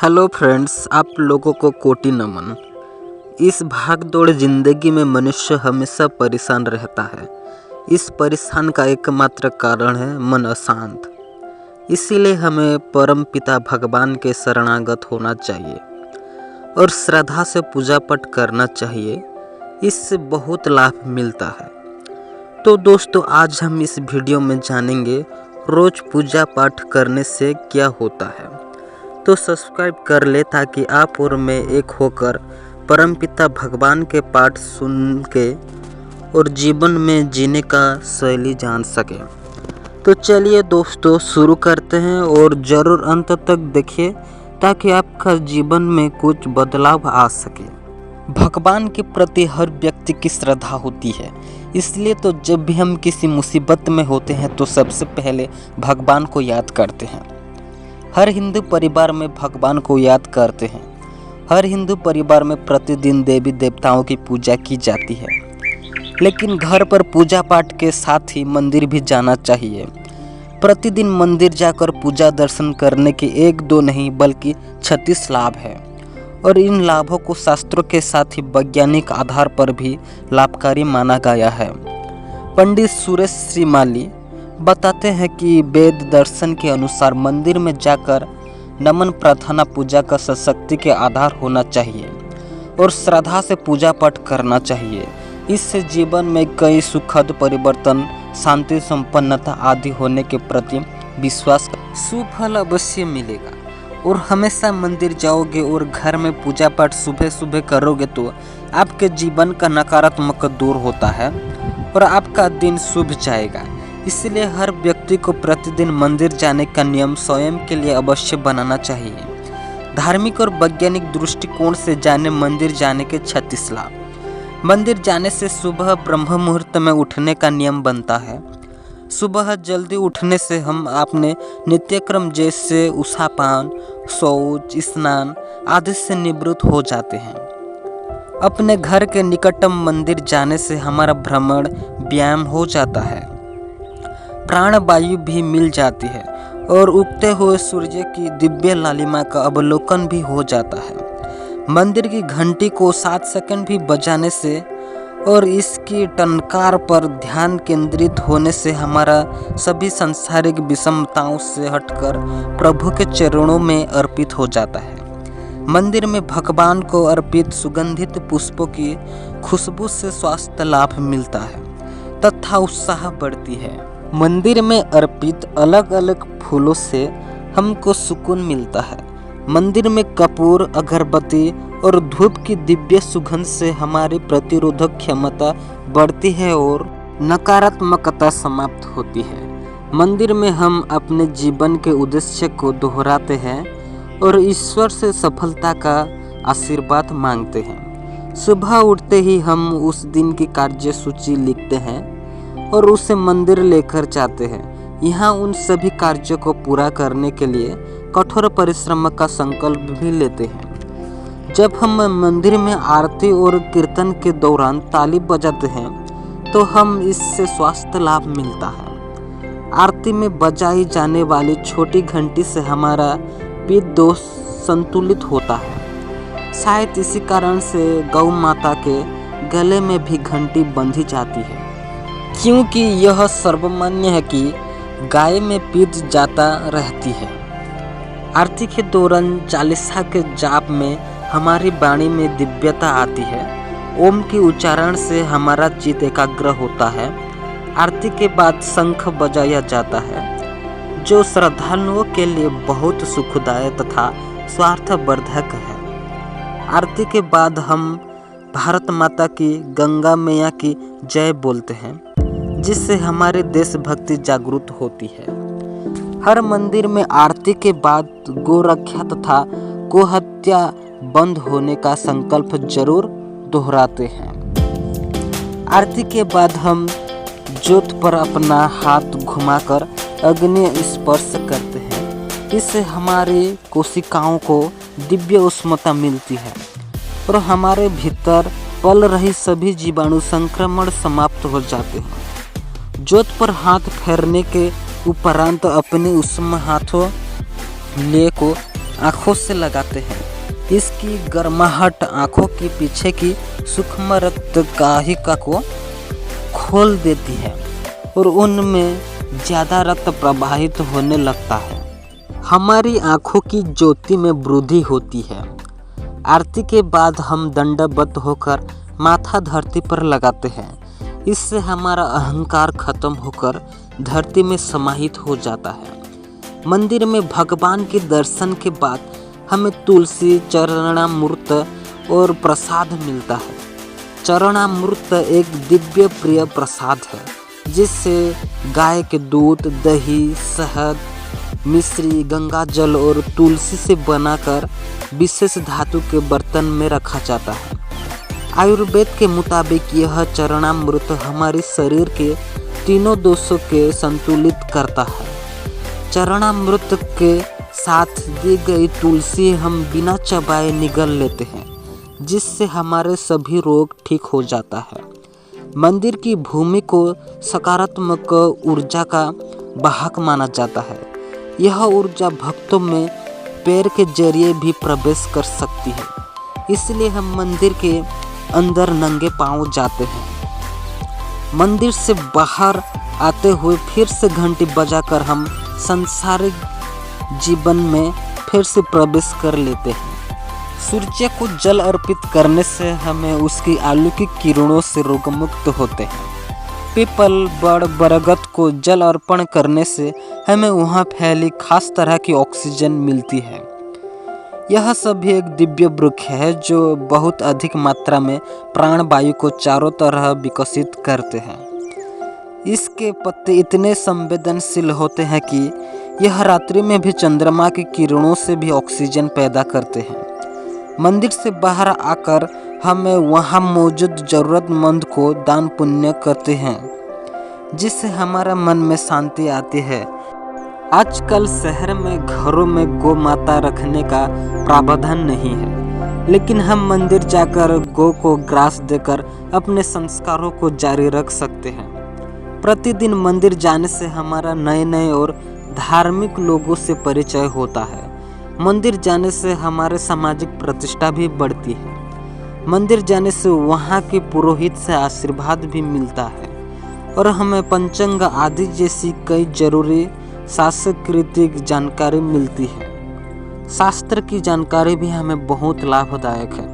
Hello friends, आप लोगों को कोटि नमन। इस भाग दौड़ जिंदगी में मनुष्य हमेशा परेशान रहता है। इस परेशान का एकमात्र कारण है मन अशांत। इसीलिए हमें परम पिता भगवान के शरणागत होना चाहिए और श्रद्धा से पूजा पाठ करना चाहिए। इससे बहुत लाभ मिलता है। तो दोस्तों, आज हम इस वीडियो में जानेंगे रोज पूजा पाठ करने से क्या होता है। तो सब्सक्राइब कर ले ताकि आप और मैं एक होकर परमपिता भगवान के पाठ सुन के और जीवन में जीने का शैली जान सके। तो चलिए दोस्तों, शुरू करते हैं और ज़रूर अंत तक देखिए ताकि आपका जीवन में कुछ बदलाव आ सके। भगवान के प्रति हर व्यक्ति की श्रद्धा होती है, इसलिए तो जब भी हम किसी मुसीबत में होते हैं तो सबसे पहले भगवान को याद करते हैं। हर हिंदू परिवार में भगवान को याद करते हैं। हर हिंदू परिवार में प्रतिदिन देवी देवताओं की पूजा की जाती है, लेकिन घर पर पूजा पाठ के साथ ही मंदिर भी जाना चाहिए। प्रतिदिन मंदिर जाकर पूजा दर्शन करने के 1-2 नहीं बल्कि 36 लाभ है और इन लाभों को शास्त्रों के साथ ही वैज्ञानिक आधार पर भी लाभकारी माना गया है। पंडित सुरेश श्रीमाली बताते हैं कि वेद दर्शन के अनुसार मंदिर में जाकर नमन प्रार्थना पूजा का सशक्ति के आधार होना चाहिए और श्रद्धा से पूजा पाठ करना चाहिए। इससे जीवन में कई सुखद परिवर्तन, शांति, संपन्नता आदि होने के प्रति विश्वास, सुफल अवश्य मिलेगा। और हमेशा मंदिर जाओगे और घर में पूजा पाठ सुबह सुबह करोगे तो आपके जीवन का नकारात्मक दूर होता है और आपका दिन शुभ जाएगा। इसलिए हर व्यक्ति को प्रतिदिन मंदिर जाने का नियम स्वयं के लिए अवश्य बनाना चाहिए। धार्मिक और वैज्ञानिक दृष्टिकोण से जाने मंदिर जाने के 36 लाभ। मंदिर जाने से सुबह ब्रह्म मुहूर्त में उठने का नियम बनता है। सुबह जल्दी उठने से हम अपने नित्यक्रम जैसे उषापान, शौच, स्नान आदि से निवृत्त हो जाते हैं। अपने घर के निकटतम मंदिर जाने से हमारा भ्रमण व्यायाम हो जाता है, प्राण वायु भी मिल जाती है और उगते हुए सूर्य की दिव्य लालिमा का अवलोकन भी हो जाता है। मंदिर की घंटी को 7 सेकंड भी बजाने से और इसकी टनकार पर ध्यान केंद्रित होने से हमारा सभी सांसारिक विषमताओं से हटकर प्रभु के चरणों में अर्पित हो जाता है। मंदिर में भगवान को अर्पित सुगंधित पुष्पों की खुशबू से स्वास्थ्य लाभ मिलता है तथा उत्साह बढ़ती है। मंदिर में अर्पित अलग अलग फूलों से हमको सुकून मिलता है। मंदिर में कपूर, अगरबत्ती और धूप की दिव्य सुगंध से हमारी प्रतिरोधक क्षमता बढ़ती है और नकारात्मकता समाप्त होती है। मंदिर में हम अपने जीवन के उद्देश्य को दोहराते हैं और ईश्वर से सफलता का आशीर्वाद मांगते हैं। सुबह उठते ही हम उस दिन की कार्य सूची लिखते हैं और उसे मंदिर लेकर जाते हैं। यहाँ उन सभी कार्यों को पूरा करने के लिए कठोर परिश्रम का संकल्प भी लेते हैं। जब हम मंदिर में आरती और कीर्तन के दौरान ताली बजाते हैं तो हम इससे स्वास्थ्य लाभ मिलता है। आरती में बजाई जाने वाली छोटी घंटी से हमारा पित्त दोष संतुलित होता है। शायद इसी कारण से गौ माता के गले में भी घंटी बंधी जाती है, क्योंकि यह सर्वमान्य है कि गाय में पित्त जाता रहती है। आरती के दौरान चालीसा के जाप में हमारी वाणी में दिव्यता आती है। ओम के उच्चारण से हमारा चित्त एकाग्र होता है। आरती के बाद शंख बजाया जाता है, जो श्रद्धालुओं के लिए बहुत सुखदायक तथा स्वार्थवर्धक है। आरती के बाद हम भारत माता की, गंगा मैया की जय बोलते हैं, जिससे हमारे देशभक्ति जागृत होती है। हर मंदिर में आरती के बाद गोरक्षा तथा गोहत्या बंद होने का संकल्प जरूर दोहराते हैं। आरती के बाद हम ज्योत पर अपना हाथ घुमाकर अग्नि स्पर्श करते हैं। इससे हमारी कोशिकाओं को दिव्य उष्णता मिलती है और हमारे भीतर पल रही सभी जीवाणु संक्रमण समाप्त हो जाते हैं। ज्योत पर हाथ फेरने के उपरांत अपने उष्ण हाथों ले को आँखों से लगाते हैं। इसकी गर्माहट आँखों के पीछे की सूक्ष्म रक्तवाहिका को खोल देती है और उनमें ज़्यादा रक्त प्रवाहित होने लगता है। हमारी आँखों की ज्योति में वृद्धि होती है। आरती के बाद हम दंडवत होकर माथा धरती पर लगाते हैं। इससे हमारा अहंकार खत्म होकर धरती में समाहित हो जाता है। मंदिर में भगवान के दर्शन के बाद हमें तुलसी, चरणामृत और प्रसाद मिलता है। चरणामृत एक दिव्य प्रिय प्रसाद है जिससे गाय के दूध, दही, शहद, मिश्री, गंगा जल और तुलसी से बनाकर विशेष धातु के बर्तन में रखा जाता है। आयुर्वेद के मुताबिक यह चरणामृत हमारे शरीर के तीनों दोषों के संतुलित करता है। चरणामृत के साथ दी गई तुलसी हम बिना चबाए निगल लेते हैं, जिससे हमारे सभी रोग ठीक हो जाता है। मंदिर की भूमि को सकारात्मक ऊर्जा का वाहक माना जाता है। यह ऊर्जा भक्तों में पैर के जरिए भी प्रवेश कर सकती है, इसलिए हम मंदिर के अंदर नंगे पांव जाते हैं। मंदिर से बाहर आते हुए फिर से घंटी बजाकर हम सांसारिक जीवन में फिर से प्रवेश कर लेते हैं। सूर्य को जल अर्पित करने से हमें उसकी आलू की किरणों से रोगमुक्त होते हैं। पीपल, बड़, बरगद को जल अर्पण करने से हमें वहाँ फैली खास तरह की ऑक्सीजन मिलती है। यह सभी एक दिव्य वृक्ष है जो बहुत अधिक मात्रा में प्राणवायु को चारों तरह विकसित करते हैं। इसके पत्ते इतने संवेदनशील होते हैं कि यह रात्रि में भी चंद्रमा की किरणों से भी ऑक्सीजन पैदा करते हैं। मंदिर से बाहर आकर हमें वहाँ मौजूद ज़रूरतमंद को दान पुण्य करते हैं, जिससे हमारा मन में शांति आती है। आजकल शहर में घरों में गौ माता रखने का प्रावधान नहीं है, लेकिन हम मंदिर जाकर गौ को ग्रास देकर अपने संस्कारों को जारी रख सकते हैं। प्रतिदिन मंदिर जाने से हमारा नए नए और धार्मिक लोगों से परिचय होता है। मंदिर जाने से हमारे सामाजिक प्रतिष्ठा भी बढ़ती है। मंदिर जाने से वहाँ के पुरोहित से आशीर्वाद भी मिलता है और हमें पंचांग आदि जैसी कई जरूरी सांस्कृतिक जानकारी मिलती है। शास्त्र की जानकारी भी हमें बहुत लाभदायक है।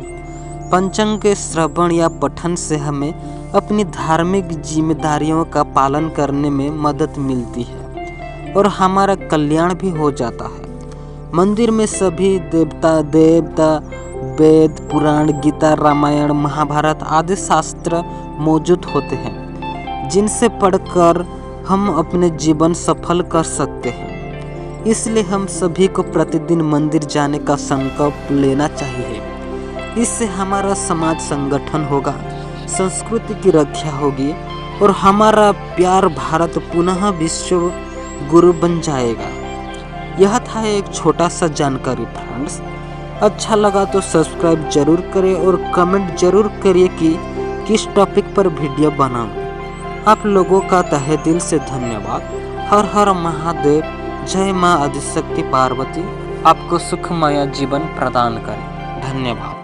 पंचांग के श्रवण या पठन से हमें अपनी धार्मिक जिम्मेदारियों का पालन करने में मदद मिलती है और हमारा कल्याण भी हो जाता है। मंदिर में सभी देवता, वेद, पुराण, गीता, रामायण, महाभारत आदि शास्त्र मौजूद होते हैं, जिनसे पढ़कर हम अपने जीवन सफल कर सकते हैं। इसलिए हम सभी को प्रतिदिन मंदिर जाने का संकल्प लेना चाहिए। इससे हमारा समाज संगठन होगा, संस्कृति की रक्षा होगी और हमारा प्यार भारत पुनः विश्व गुरु बन जाएगा। यह था एक छोटा सा जानकारी फ्रेंड्स। अच्छा लगा तो सब्सक्राइब जरूर करें और कमेंट जरूर करिए कि किस टॉपिक पर वीडियो बनाऊं। आप लोगों का तहे दिल से धन्यवाद। हर हर महादेव। जय मां आदिशक्ति पार्वती आपको सुखमय जीवन प्रदान करे। धन्यवाद।